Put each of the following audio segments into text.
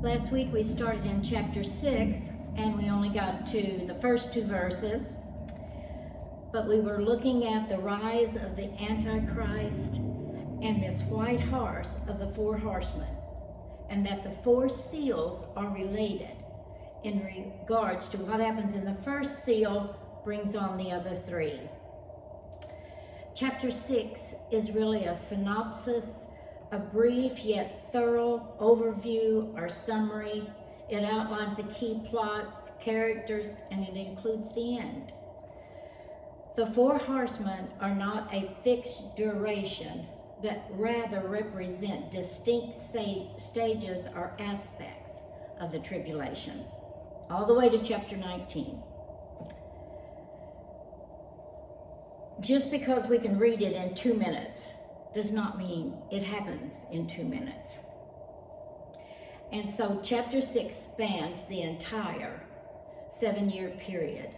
Last week we started in chapter 6 and we only got to the first 2 verses, but we were looking at the rise of the Antichrist and this white horse of the 4 horsemen, and that the 4 seals are related in regards to what happens in the first seal brings on the other 3. Chapter 6 is really a synopsis, a brief yet thorough overview or summary. It outlines the key plots, characters, and it includes the end. The 4 horsemen are not a fixed duration, but rather represent distinct stages or aspects of the tribulation, all the way to chapter 19. Just because we can read it in 2 minutes does not mean it happens in 2 minutes. And so chapter 6 spans the entire 7-year period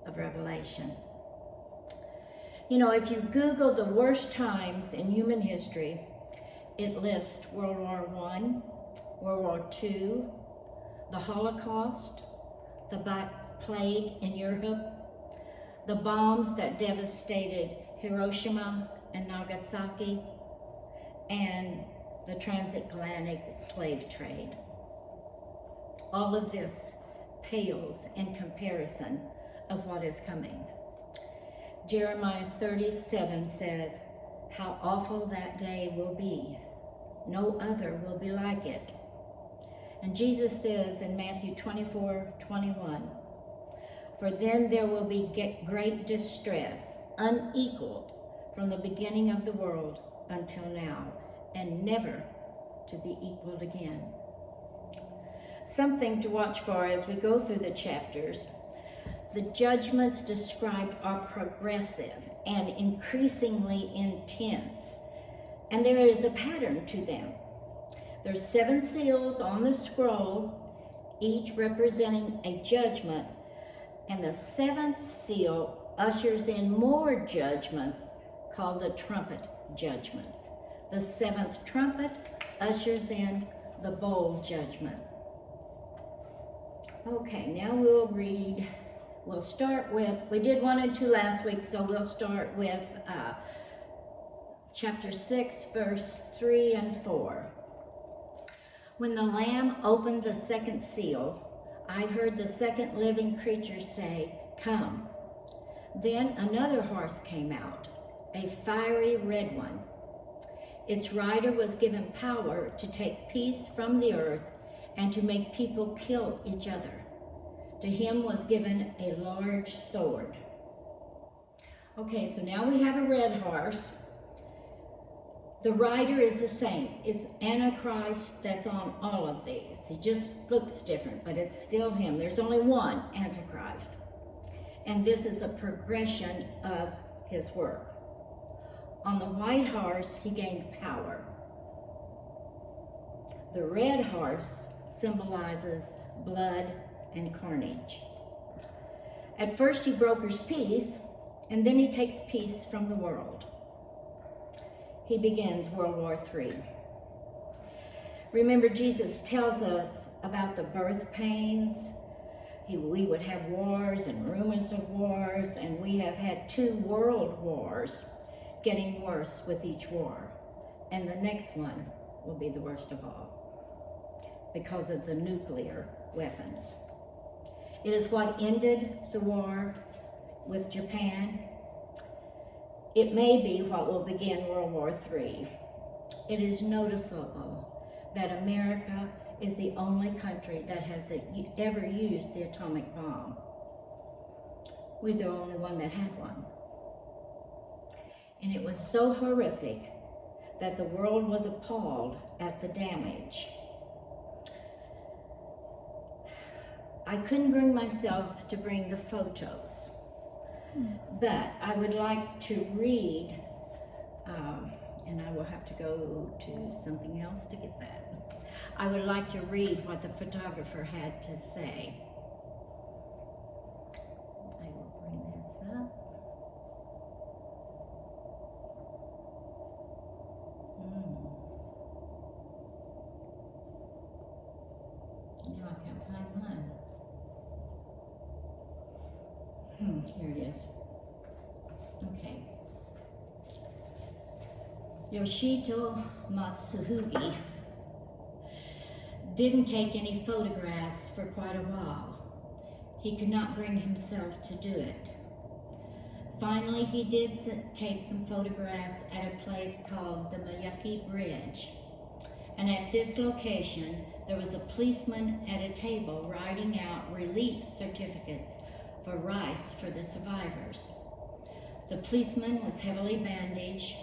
of Revelation. You know, if you Google the worst times in human history, it lists World War I, World War II, the Holocaust, the Black Plague in Europe, the bombs that devastated Hiroshima and Nagasaki, and the transatlantic slave trade. All of this pales in comparison of what is coming. Jeremiah 37 says, "How awful that day will be. No other will be like it." And Jesus says in Matthew 24:21, "For then there will be great distress, unequaled from the beginning of the world until now, and never to be equaled again." Something to watch for as we go through the chapters. The judgments described are progressive and increasingly intense, and there is a pattern to them. There's 7 seals on the scroll, each representing a judgment, and the 7th seal ushers in more judgments called the trumpet judgments. The 7th trumpet ushers in the bowl judgment. Okay, now we'll start with, we did 1 and 2 last week, so we'll start with chapter 6, verse 3 and 4. "When the Lamb opened the 2nd seal, I heard the 2nd living creature say, 'Come.' Then another horse came out, a fiery red one. Its rider was given power to take peace from the earth and to make people kill each other. To him was given a large sword." Okay, so now we have a red horse. The rider is the same. It's Antichrist that's on all of these. He just looks different, but it's still him. There's only one Antichrist. And this is a progression of his work. On the white horse, he gained power. The red horse symbolizes blood and carnage. At first, he brokers peace, and then he takes peace from the world. He begins World War III. Remember, Jesus tells us about the birth pains. We would have wars and rumors of wars, and we have had 2 world wars, getting worse with each war. And the next one will be the worst of all because of the nuclear weapons. It is what ended the war with Japan. It may be what will begin World War III. It is noticeable that America is the only country that has ever used the atomic bomb. We're the only one that had one. And it was so horrific that the world was appalled at the damage. I couldn't bring myself to bring the photos, but I would like to read, and I will have to go to something else to get that. I would like to read what the photographer had to say. I will bring this up. Now I can't find mine. Here it is. Okay. Yoshito Matsuhugi didn't take any photographs for quite a while. He could not bring himself to do it. Finally, he did take some photographs at a place called the Miyake Bridge. And at this location, there was a policeman at a table writing out relief certificates for rice for the survivors. The policeman was heavily bandaged.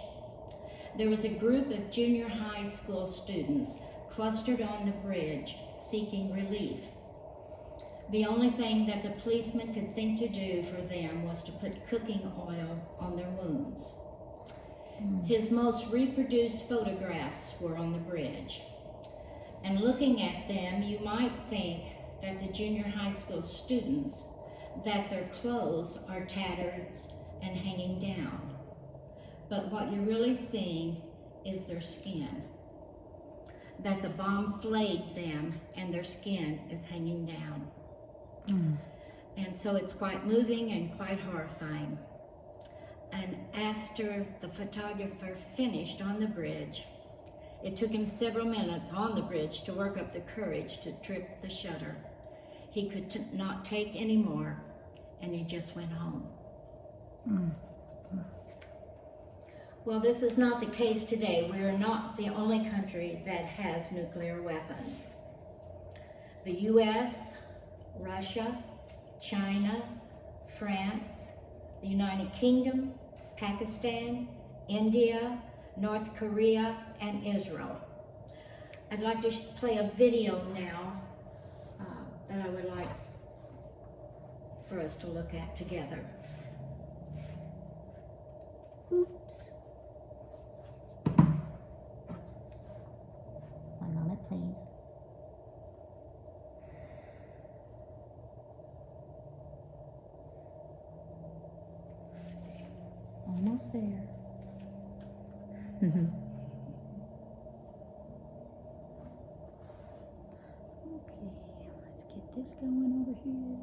There was a group of junior high school students clustered on the bridge seeking relief. The only thing that the policeman could think to do for them was to put cooking oil on their wounds. His most reproduced photographs were on the bridge. And looking at them, you might think that the junior high school students, that their clothes are tattered and hanging down. But what you're really seeing is their skin. That the bomb flayed them and their skin is hanging down. And so it's quite moving and quite horrifying. And after the photographer finished on the bridge, it took him several minutes on the bridge to work up the courage to trip the shutter. He could not take any more, and he just went home. Well, this is not the case today. We are not the only country that has nuclear weapons. The U.S., Russia, China, France, the United Kingdom, Pakistan, India, North Korea, and Israel. I'd like to play a video now that I would like for us to look at together. Oops. One moment, please. Almost there. Okay, let's get this going over here.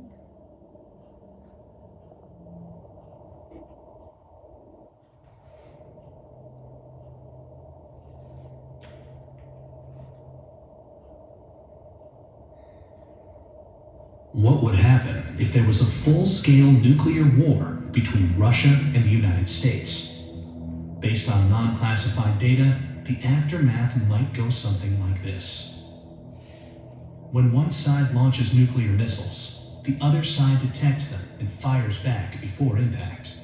What would happen if there was a full-scale nuclear war between Russia and the United States? Based on non-classified data, the aftermath might go something like this. When one side launches nuclear missiles, the other side detects them and fires back before impact.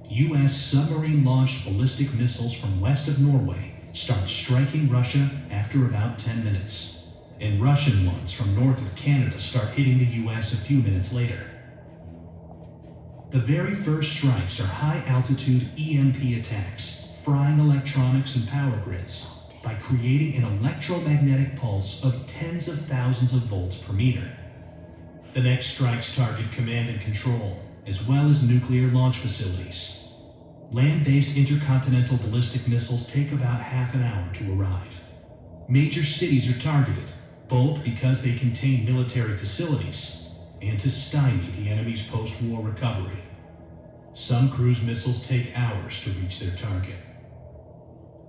U.S. submarine-launched ballistic missiles from west of Norway start striking Russia after about 10 minutes. And Russian ones from north of Canada start hitting the U.S. a few minutes later. The very first strikes are high-altitude EMP attacks, frying electronics and power grids by creating an electromagnetic pulse of tens of thousands of volts per meter. The next strikes target command and control, as well as nuclear launch facilities. Land-based intercontinental ballistic missiles take about half an hour to arrive. Major cities are targeted, both because they contain military facilities and to stymie the enemy's post-war recovery. Some cruise missiles take hours to reach their target.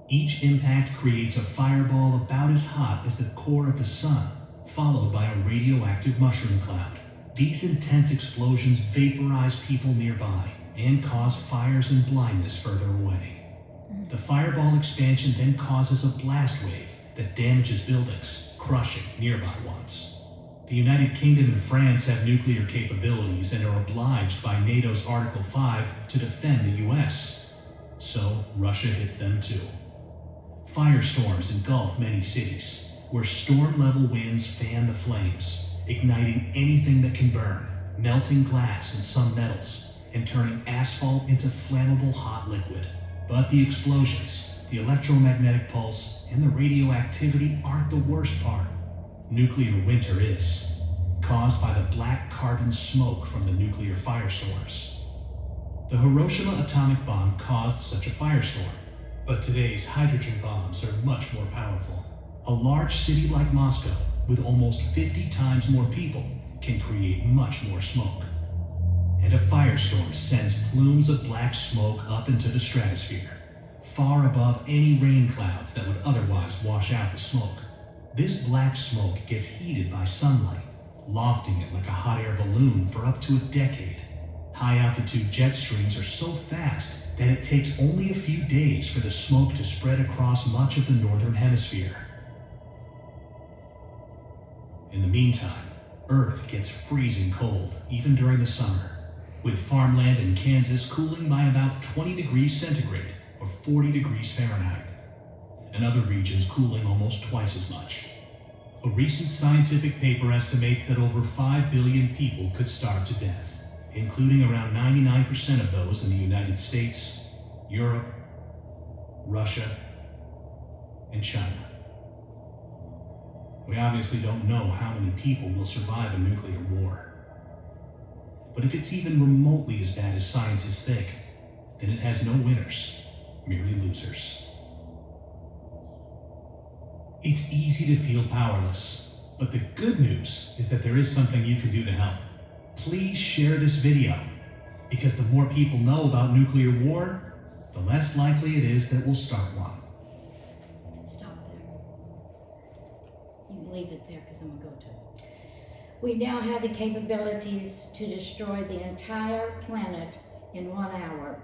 Each impact creates a fireball about as hot as the core of the sun, followed by a radioactive mushroom cloud. These intense explosions vaporize people nearby and cause fires and blindness further away. The fireball expansion then causes a blast wave that damages buildings, crushing nearby ones. The United Kingdom and France have nuclear capabilities and are obliged by NATO's Article 5 to defend the US. So Russia hits them too. Firestorms engulf many cities, where storm-level winds fan the flames, igniting anything that can burn, melting glass and some metals, and turning asphalt into flammable hot liquid. But the explosions, the electromagnetic pulse, and the radioactivity aren't the worst part. Nuclear winter is, caused by the black carbon smoke from the nuclear firestorms. The Hiroshima atomic bomb caused such a firestorm, but today's hydrogen bombs are much more powerful. A large city like Moscow, with almost 50 times more people, can create much more smoke. And a firestorm sends plumes of black smoke up into the stratosphere, far above any rain clouds that would otherwise wash out the smoke. This black smoke gets heated by sunlight, lofting it like a hot air balloon for up to a decade. High-altitude jet streams are so fast that it takes only a few days for the smoke to spread across much of the northern hemisphere. In the meantime, Earth gets freezing cold, even during the summer, with farmland in Kansas cooling by about 20 degrees centigrade or 40 degrees Fahrenheit, and other regions cooling almost twice as much. A recent scientific paper estimates that over 5 billion people could starve to death, including around 99% of those in the United States, Europe, Russia, and China. We obviously don't know how many people will survive a nuclear war. But if it's even remotely as bad as scientists think, then it has no winners, merely losers. It's easy to feel powerless, but the good news is that there is something you can do to help. Please share this video, because the more people know about nuclear war, the less likely it is that we'll start one. Stop there. You can leave it there because I'm going to go to it. We now have the capabilities to destroy the entire planet in 1 hour.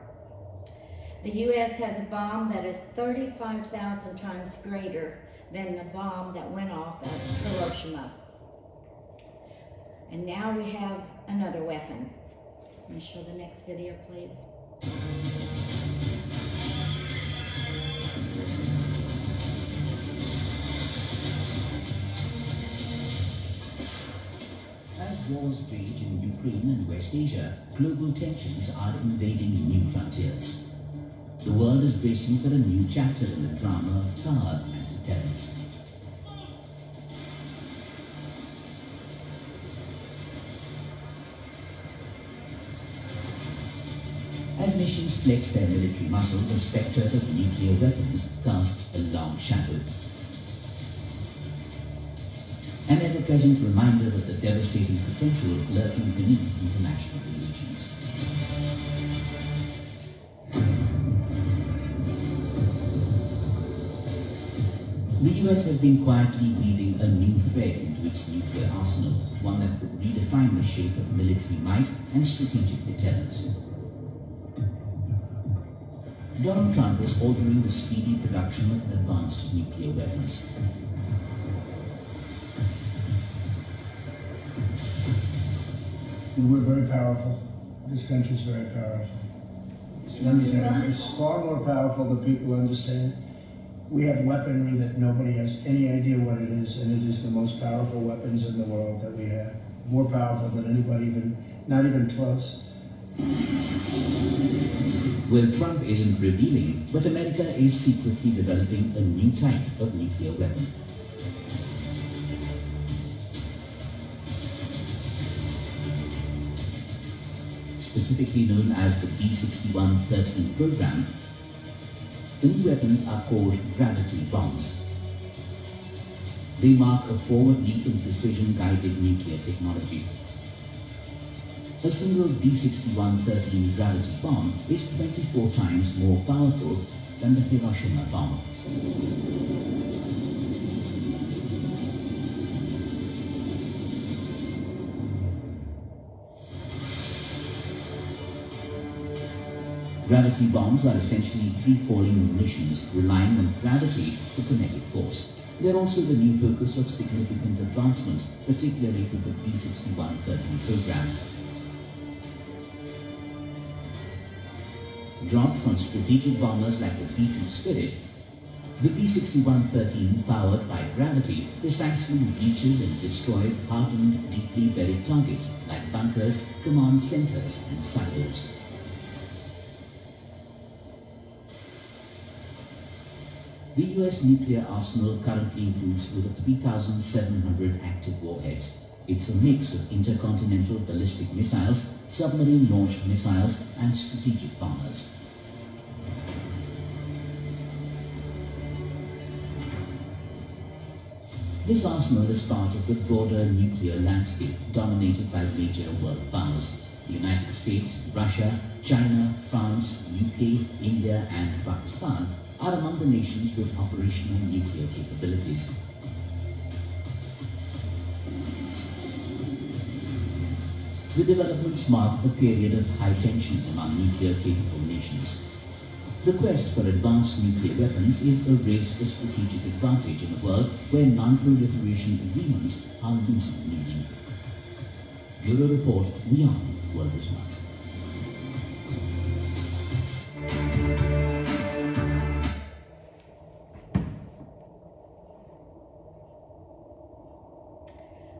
The U.S. has a bomb that is 35,000 times greater than the bomb that went off at Hiroshima. And now we have another weapon. Let me show the next video, please. As wars rage in Ukraine and West Asia, global tensions are invading new frontiers. The world is bracing for a new chapter in the drama of power and deterrence. As nations flex their military muscle, the spectre of nuclear weapons casts a long shadow. An ever-present reminder of the devastating potential lurking beneath international relations. The US has been quietly weaving a new thread into its nuclear arsenal, one that could redefine the shape of military might and strategic deterrence. Donald Trump is ordering the speedy production of advanced nuclear weapons. We're very powerful. This country is very powerful. Let me tell you, it's far more powerful than people understand. We have weaponry that nobody has any idea what it is, and it is the most powerful weapons in the world that we have. More powerful than anybody not even close. Well, Trump isn't revealing, but America is secretly developing a new type of nuclear weapon. Specifically known as the B-6113 program, the new weapons are called gravity bombs. They mark a forward leap in precision-guided nuclear technology. A single B-6113 gravity bomb is 24 times more powerful than the Hiroshima bomb. Gravity bombs are essentially free-falling munitions relying on gravity to kinetic force. They're also the new focus of significant advancements, particularly with the B-6113 program. Dropped from strategic bombers like the B-2 Spirit, the B-6113, powered by gravity, precisely reaches and destroys hardened, deeply buried targets like bunkers, command centers, and silos. The US nuclear arsenal currently includes over 3,700 active warheads. It's a mix of intercontinental ballistic missiles, submarine-launched missiles, and strategic bombers. This arsenal is part of the broader nuclear landscape dominated by major world powers. The United States, Russia, China, France, UK, India and Pakistan are among the nations with operational nuclear capabilities. The developments mark a period of high tensions among nuclear-capable nations. The quest for advanced nuclear weapons is a race for strategic advantage in a world where non-proliferation agreements are losing meaning. Bureau Report Beyond World this month.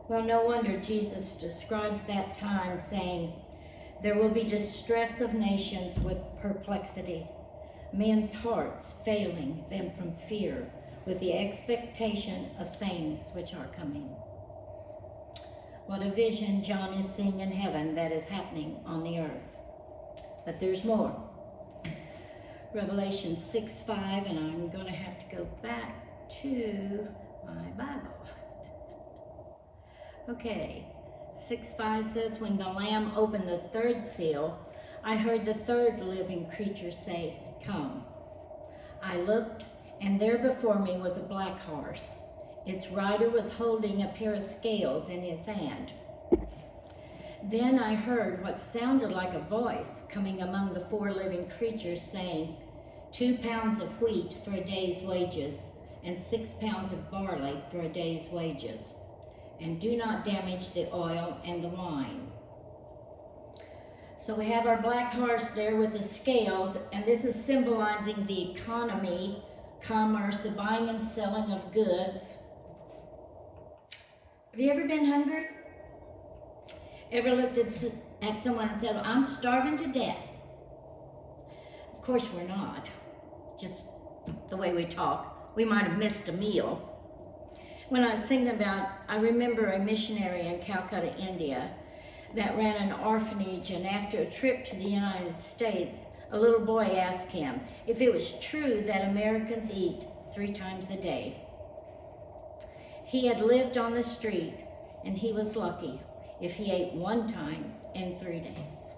Well, no wonder Jesus describes that time saying, "There will be distress of nations with perplexity, men's hearts failing them from fear, with the expectation of things which are coming." What a vision John is seeing in heaven that is happening on the earth. But there's more. Revelation 6:5, and I'm going to have to go back to my Bible. Okay, 6:5 says, "When the Lamb opened the third seal, I heard the third living creature say, 'Come.' I looked, and there before me was a black horse. Its rider was holding a pair of scales in his hand. Then I heard what sounded like a voice coming among the four living creatures saying, 2 pounds of wheat for a day's wages, and 6 pounds of barley for a day's wages. And do not damage the oil and the wine." So we have our black horse there with the scales, and this is symbolizing the economy, commerce, the buying and selling of goods. Have you ever been hungry? Ever looked at someone and said, "Well, I'm starving to death"? Of course we're not. Just the way we talk. We might have missed a meal. When I was thinking about, I remember a missionary in Calcutta, India, that ran an orphanage, and after a trip to the United States, a little boy asked him if it was true that Americans eat 3 times a day. He had lived on the street, and he was lucky if he ate 1 time in 3 days.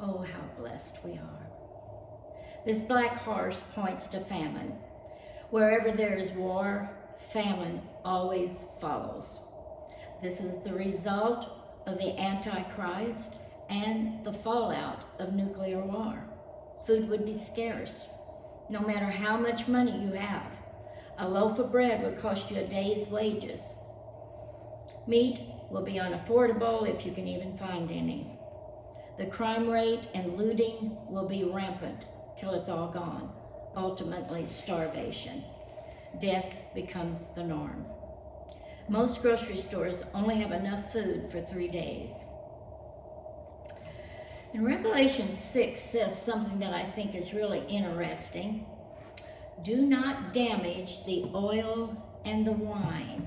Oh, how blessed we are. This black horse points to famine. Wherever there is war, famine always follows. This is the result of the Antichrist and the fallout of nuclear war. Food would be scarce, no matter how much money you have. A loaf of bread would cost you a day's wages. Meat will be unaffordable if you can even find any. The crime rate and looting will be rampant till it's all gone. Ultimately, starvation. Death becomes the norm. Most grocery stores only have enough food for 3 days. And Revelation 6 says something that I think is really interesting. Do not damage the oil and the wine.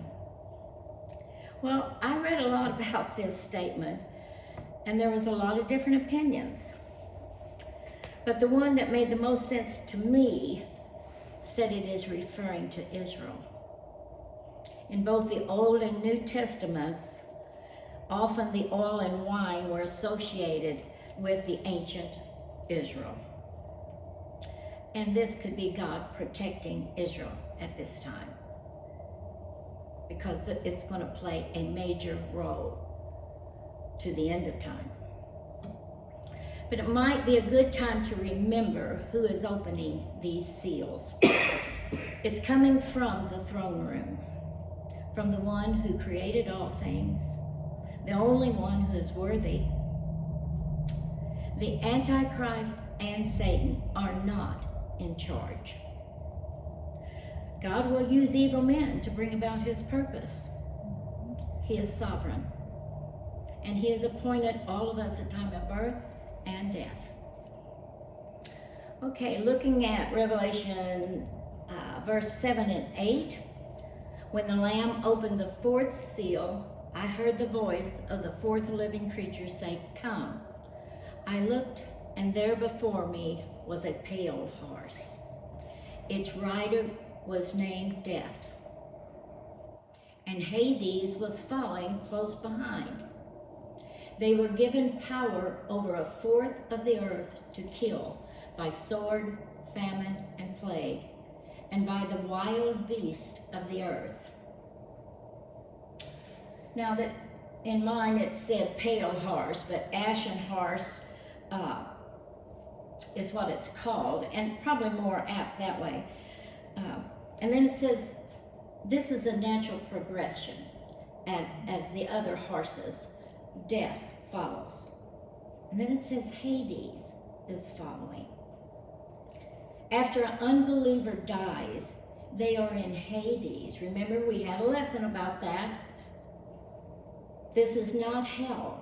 Well, I read a lot about this statement, and there was a lot of different opinions. But the one that made the most sense to me said it is referring to Israel. In both the Old and New Testaments, often the oil and wine were associated with the ancient Israel. And this could be God protecting Israel at this time, because it's going to play a major role to the end of time. But it might be a good time to remember who is opening these seals. It's coming from the throne room, from the one who created all things, the only one who is worthy. The Antichrist and Satan are not in charge. God will use evil men to bring about his purpose. He is sovereign, and he has appointed all of us a time of birth and death. Okay, looking at Revelation verse 7 and 8. When the Lamb opened the 4th seal, I heard the voice of the 4th living creature say, "Come." I looked, and there before me was a pale horse. Its rider was named Death, and Hades was following close behind. They were given power over a fourth of the earth to kill by sword, famine, and plague, and by the wild beast of the earth. Now that in mine it said pale horse, but ashen horse is what it's called, and probably more apt that way. And then it says, this is a natural progression, and as the other horses, death follows. And then it says Hades is following. After an unbeliever dies, they are in Hades. Remember, we had a lesson about that. This is not hell.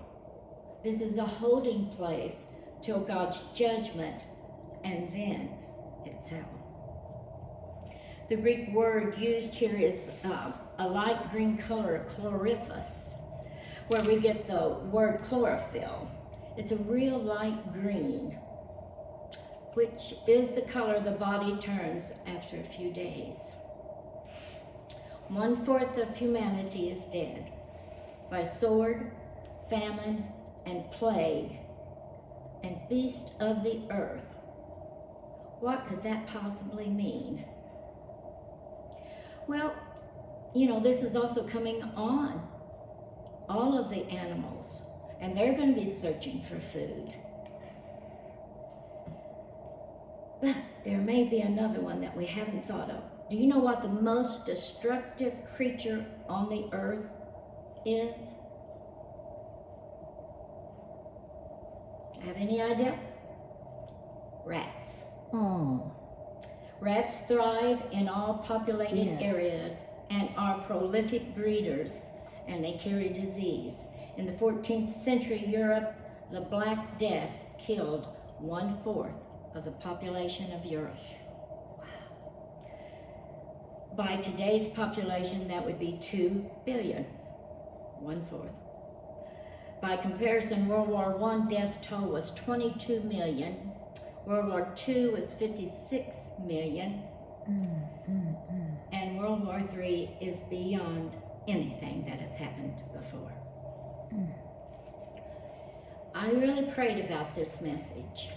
This is a holding place till God's judgment, and then it's hell. The Greek word used here is a light green color, chlorophyll, where we get the word chlorophyll. It's a real light green, which is the color the body turns after a few days. 1/4 of humanity is dead by sword, famine, and plague, and beast of the earth. What could that possibly mean? Well, this is also coming on all of the animals, and they're going to be searching for food. But there may be another one that we haven't thought of. Do you know what the most destructive creature on the earth is? Have any idea? Rats. Rats thrive in all populated areas and are prolific breeders, and they carry disease. In the 14th century Europe, the Black Death killed 1/4 of the population of Europe. By today's population, that would be 2 billion, 1/4. By comparison, World War I death toll was 22 million. World War II was 56 million. And World War III is beyond anything that has happened before. I really prayed about this message,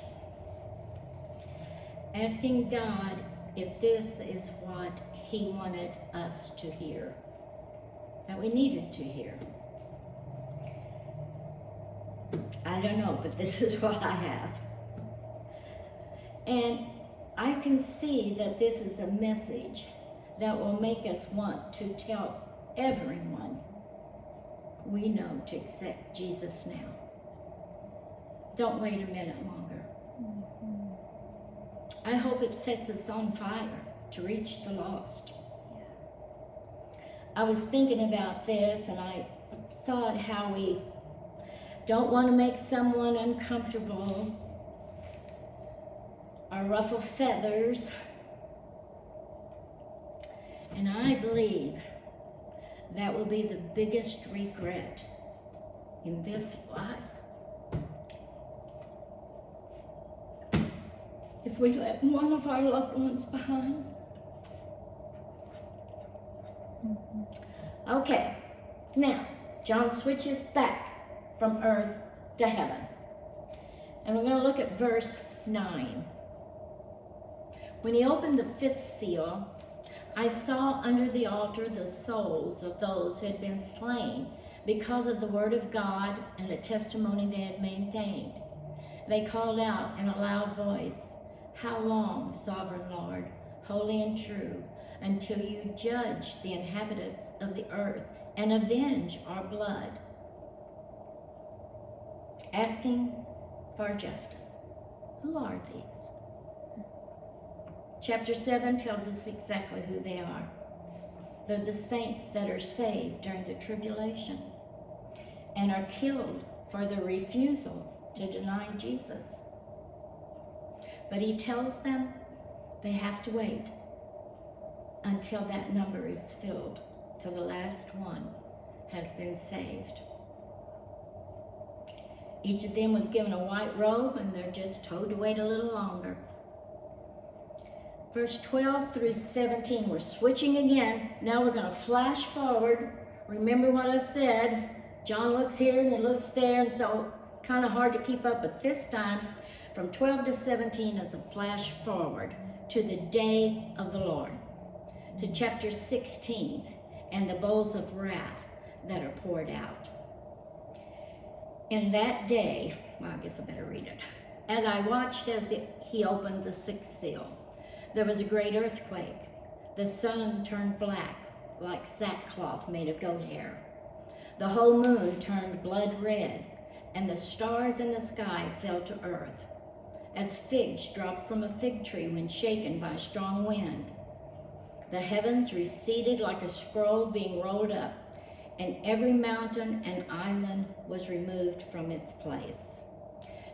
asking God if this is what He wanted us to hear, that we needed to hear. I don't know, but this is what I have. And I can see that this is a message that will make us want to tell everyone we know to accept Jesus now. Don't wait a minute longer. I hope it sets us on fire to reach the lost. I was thinking about this, and I thought how we don't want to make someone uncomfortable or ruffle feathers. And I believe that will be the biggest regret in this life. If we let one of our loved ones behind. Okay, now John switches back from earth to heaven. And we're going to look at verse 9. When he opened the 5th seal, I saw under the altar the souls of those who had been slain because of the word of God and the testimony they had maintained. They called out in a loud voice, "How long, sovereign Lord, holy and true, until you judge the inhabitants of the earth and avenge our blood?" Asking for justice. Who are these? Chapter 7 tells us exactly who they are. They're the saints that are saved during the tribulation and are killed for their refusal to deny Jesus. But he tells them they have to wait until that number is filled, till the last one has been saved. Each of them was given a white robe, and they're just told to wait a little longer. verse 12 through 17. We're switching again. Now we're going to flash forward. Remember what I said. John looks here and he looks there, and so kind of hard to keep up. But this time, from 12 to 17 is a flash forward to the day of the Lord, to chapter 16 and the bowls of wrath that are poured out. In that day, well, I guess I better read it. As I watched as he opened the sixth seal, there was a great earthquake. The sun turned black like sackcloth made of goat hair. The whole moon turned blood red, and the stars in the sky fell to earth, as figs drop from a fig tree when shaken by a strong wind. The heavens receded like a scroll being rolled up, and every mountain and island was removed from its place.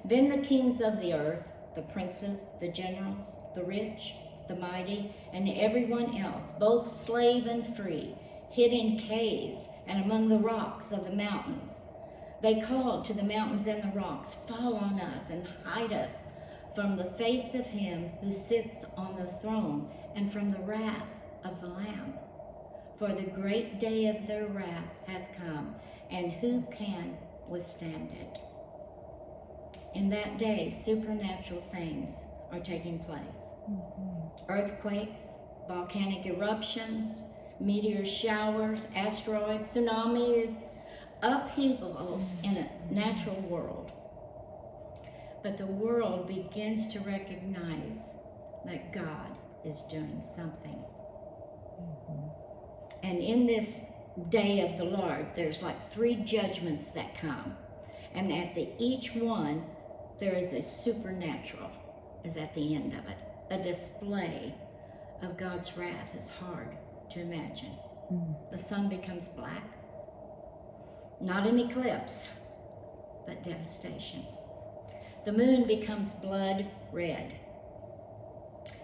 Then the kings of the earth, the princes, the generals, the rich, the mighty, and everyone else, both slave and free, hid in caves and among the rocks of the mountains. They called to the mountains and the rocks, "Fall on us and hide us from the face of him who sits on the throne and from the wrath of the Lamb. For the great day of their wrath has come, and who can withstand it?" In that day, supernatural things are taking place. Earthquakes, volcanic eruptions, meteor showers, asteroids, tsunamis, upheaval in a natural world. But the world begins to recognize that God is doing something. And in this day of the Lord, there's like 3 judgments that come. And at each one, there is a supernatural, is at the end of it. A display of God's wrath is hard to imagine. The sun becomes black. Not an eclipse, but devastation. The moon becomes blood red.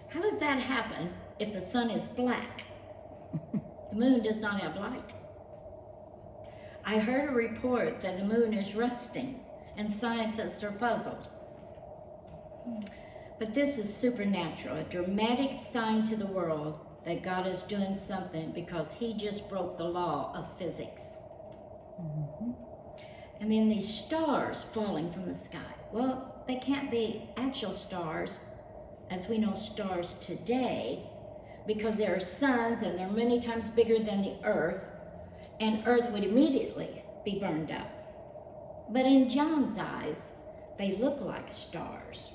How does that happen if the sun is black? The moon does not have light. I heard a report that the moon is rusting, and scientists are puzzled. But this is supernatural, a dramatic sign to the world that God is doing something because he just broke the law of physics. And then these stars falling from the sky. Well, they can't be actual stars as we know stars today, because there are suns and they're many times bigger than the earth, and earth would immediately be burned up. But in John's eyes, they look like stars.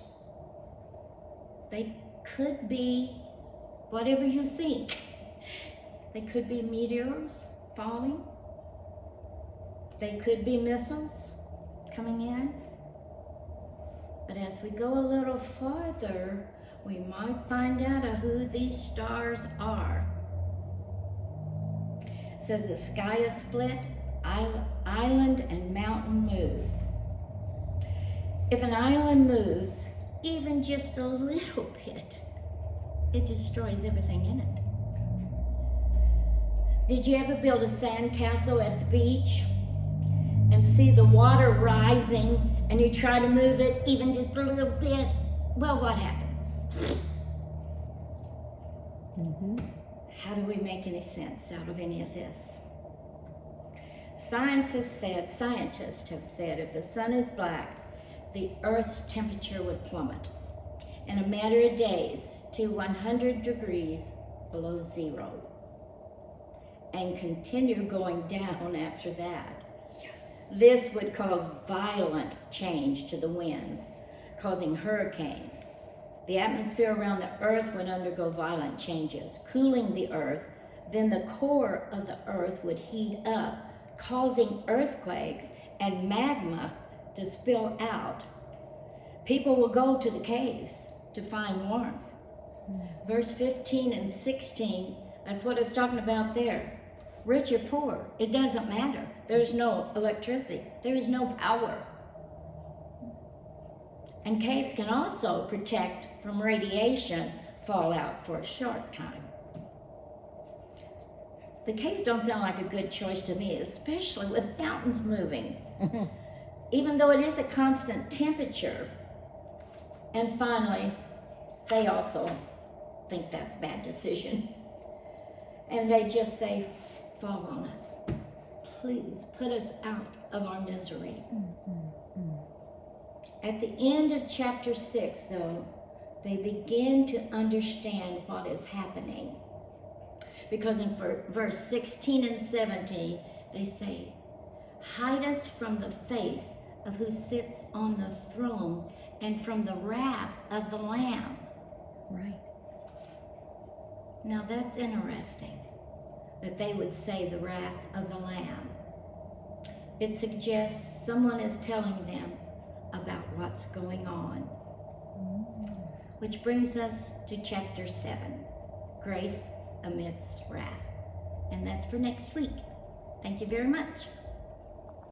They could be whatever you think. They could be meteors falling. They could be missiles coming in. But as we go a little farther, we might find out who these stars are. It says the sky is split, island and mountain moves. If an island moves, even just a little bit, it destroys everything in it. Did you ever build a sandcastle at the beach and see the water rising and you try to move it even just a little bit? Well, what happened? How do we make any sense out of any of this? Scientists have said if the sun is black, the earth's temperature would plummet in a matter of days to 100 degrees below zero and continue going down after that. This would cause violent change to the winds, causing hurricanes. The atmosphere around the earth would undergo violent changes, cooling the earth. Then the core of the earth would heat up, causing earthquakes and magma to spill out. People will go to the caves to find warmth. Verse 15 and 16, that's what it's talking about there. Rich or poor, it doesn't matter. There's no electricity. There is no power. And caves can also protect from radiation fallout for a short time. The caves don't sound like a good choice to me, especially with mountains moving. Even though it is a constant temperature. And finally, they also think that's a bad decision. And they just say, fall on us. Please put us out of our misery. At the end of chapter 6, though, they begin to understand what is happening. Because in verse 16 and 17, they say, hide us from the face of who sits on the throne and from the wrath of the Lamb. Right. Now that's interesting, that they would say the wrath of the Lamb. It suggests someone is telling them about what's going on. Which brings us to chapter 7, Grace Amidst Wrath. And that's for next week. Thank you very much.